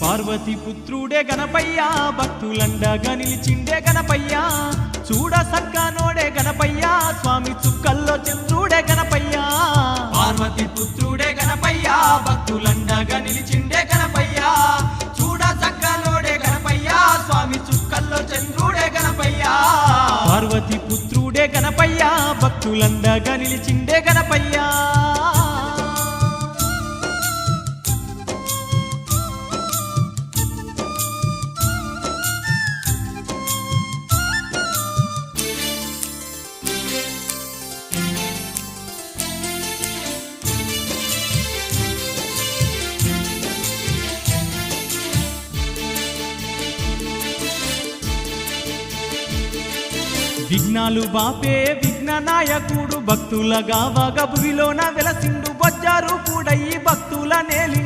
పార్వతి పుత్రుడే గణపయ్యా భక్తులండగా నిలిచిండే గణపయ్యా చూడ సక్కనోడే గణపయ్యా స్వామి చుక్కల్లో చంద్రుడే గణపయ్యా పార్వతి పుత్రుడే గణపయ్యా భక్తులండగా నిలిచిండే గణపయ్యా చూడ సక్కనోడే గణపయ్యా స్వామి చుక్కల్లో చంద్రుడే గణపయ్యా పార్వతి పుత్రుడే గణపయ్యా భక్తులండగా నిలిచిండే గణపయ్యా విఘ్నాలు బాపే విఘ్న నాయకుడు భక్తుల గావగ భువిలోన వెలసిండు బొజ్జారు కూడయి భక్తుల నేలి